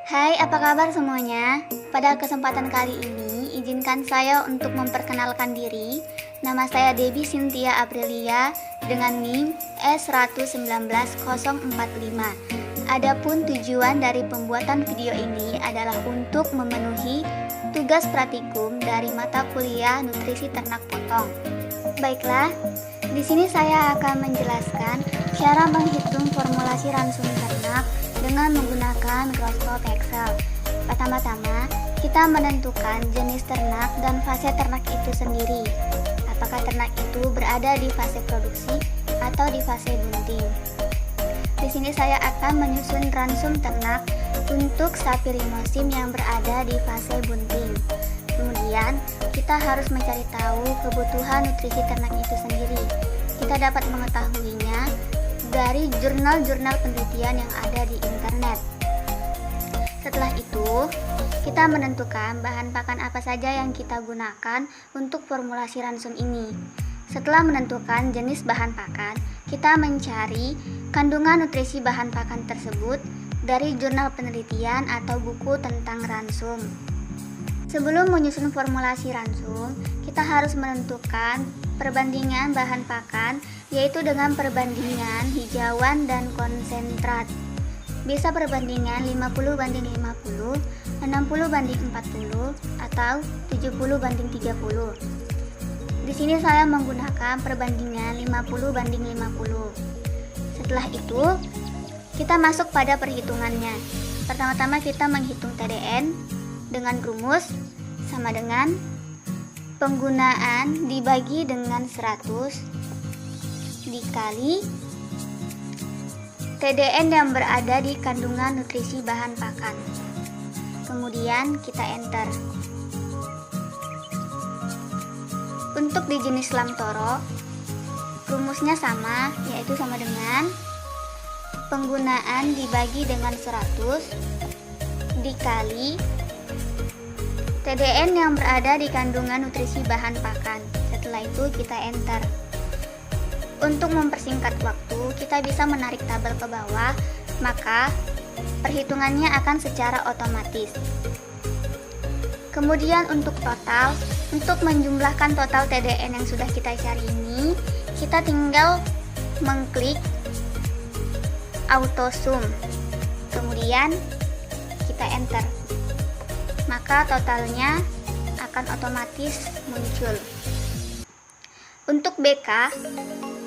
Hai, apa kabar semuanya? Pada kesempatan kali ini, izinkan saya untuk memperkenalkan diri. Nama saya Debbie Cynthia Aprilia dengan NIM S119045. Adapun tujuan dari pembuatan video ini adalah untuk memenuhi tugas praktikum dari mata kuliah Nutrisi Ternak Potong. Baiklah, di sini saya akan menjelaskan cara menghitung formulasi ransum ternak dengan menggunakan mikroskop Excel. Pertama-tama, kita menentukan jenis ternak dan fase ternak itu sendiri. Apakah ternak itu berada di fase produksi atau di fase bunting. Di sini saya akan menyusun ransum ternak untuk sapi limosin yang berada di fase bunting. Kemudian, kita harus mencari tahu kebutuhan nutrisi ternak itu sendiri. Kita dapat mengetahuinya dari jurnal-jurnal penelitian yang ada di internet. Setelah itu, kita menentukan bahan pakan apa saja yang kita gunakan untuk formulasi ransum ini. Setelah menentukan jenis bahan pakan, kita mencari kandungan nutrisi bahan pakan tersebut dari jurnal penelitian atau buku tentang ransum. Sebelum menyusun formulasi ransum, kita harus menentukan perbandingan bahan pakan, yaitu dengan perbandingan hijauan dan konsentrat. Bisa perbandingan 50:50, 60:40, atau 70:30. Di sini saya menggunakan perbandingan 50:50. Setelah itu, kita masuk pada perhitungannya. Pertama-tama kita menghitung TDN dengan rumus sama dengan penggunaan dibagi dengan 100 dikali TDN yang berada di kandungan nutrisi bahan pakan. Kemudian kita enter. Untuk di jenis lamtoro, rumusnya sama, yaitu sama dengan penggunaan dibagi dengan 100 dikali TDN yang berada di kandungan nutrisi bahan pakan. Setelah itu kita enter. Untuk mempersingkat waktu, kita bisa menarik tabel ke bawah, maka perhitungannya akan secara otomatis. Kemudian untuk total, untuk menjumlahkan total TDN yang sudah kita cari ini, kita tinggal mengklik auto sum. Kemudian kita enter. Maka totalnya akan otomatis muncul. Untuk BK,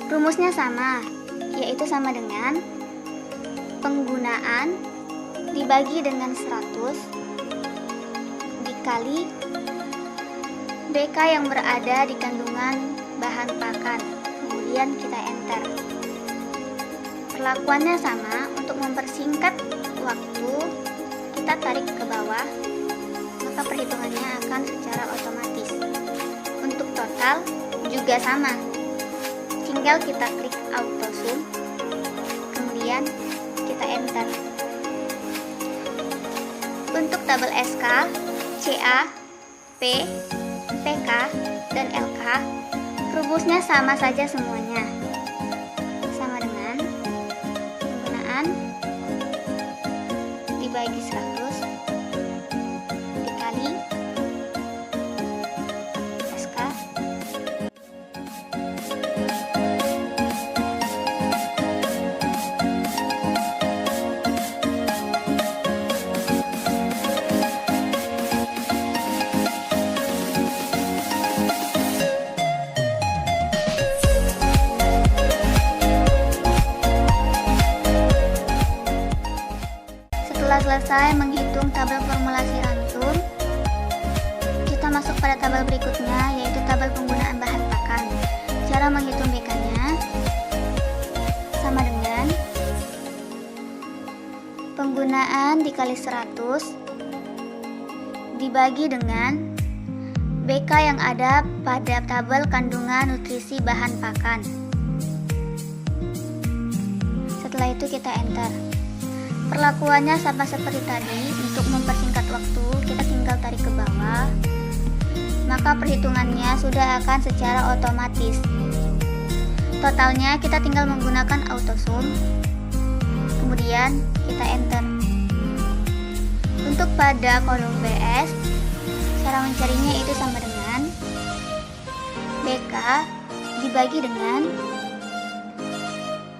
rumusnya sama, yaitu sama dengan penggunaan dibagi dengan 100 dikali BK yang berada di kandungan bahan pakan. Kemudian kita enter. Perlakuannya sama, untuk mempersingkat waktu kita tarik ke bawah, maka perhitungannya akan secara otomatis. Untuk total juga sama, tinggal kita klik auto sum, kemudian kita enter. Untuk tabel SK, CA, P, PK, dan LK, rumusnya sama saja semuanya, sama dengan penggunaan dibagi 100 dikali SK Setelah selesai menghitung tabel formulasi ransum, kita masuk pada tabel berikutnya, yaitu tabel penggunaan bahan pakan. Cara menghitung BK-nya sama dengan penggunaan dikali 100 dibagi dengan BK yang ada pada tabel kandungan nutrisi bahan pakan. Setelah itu kita enter. Perlakuannya sama seperti tadi. Untuk mempersingkat waktu, kita tinggal tarik ke bawah, maka perhitungannya sudah akan secara otomatis. Totalnya kita tinggal menggunakan auto sum, kemudian kita enter. Untuk pada kolom BS, cara mencarinya itu sama dengan BK dibagi dengan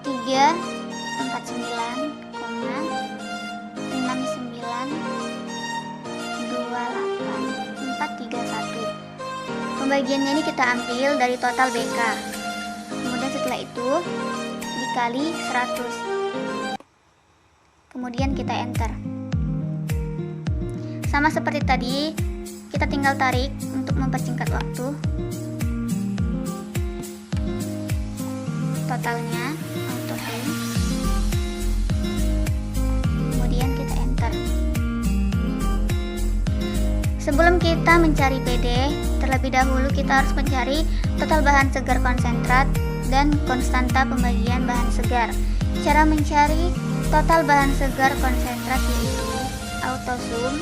349,6928431. Pembagiannya ini kita ambil dari total BK. Kemudian setelah itu dikali 100. Kemudian kita enter. Sama seperti tadi, kita tinggal tarik untuk mempersingkat waktu. Totalnya auto fill. Kemudian kita enter. Sebelum kita mencari PD, terlebih dahulu kita harus mencari total bahan segar konsentrat dan konstanta pembagian bahan segar. Cara mencari total bahan segar konsentrat yaitu auto sum.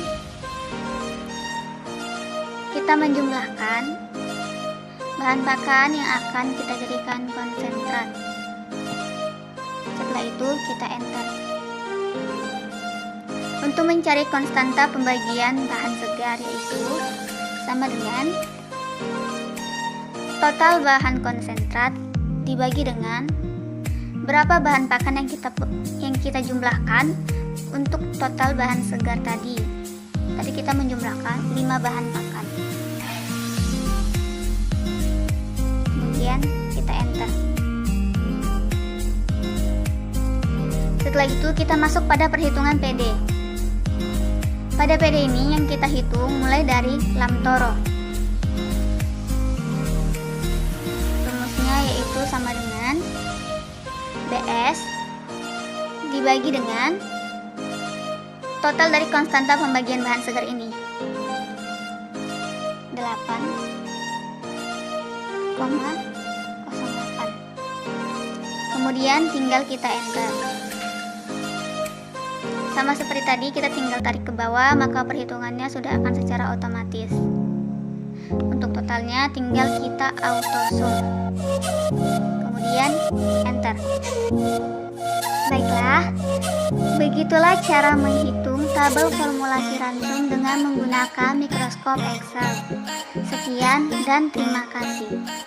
Kita menjumlahkan bahan pakan yang akan kita jadikan konsentrat. Setelah itu kita enter. Untuk mencari konstanta pembagian bahan segar yaitu sama dengan total bahan konsentrat dibagi dengan berapa bahan pakan yang kita jumlahkan untuk total bahan segar tadi. Tadi kita menjumlahkan 5 bahan pakan. Kemudian kita enter. Setelah itu kita masuk pada perhitungan PD. Pada PD ini yang kita hitung mulai dari lamtoro. Rumusnya yaitu sama dengan BS dibagi dengan total dari konstanta pembagian bahan segar ini 8,08. Kemudian tinggal kita enter. Sama seperti tadi, kita tinggal tarik ke bawah, maka perhitungannya sudah akan secara otomatis. Untuk totalnya tinggal kita auto sum. Kemudian enter. Baiklah, begitulah cara menghitung tabel formulasi ransum dengan menggunakan mikroskop Excel. Sekian dan terima kasih.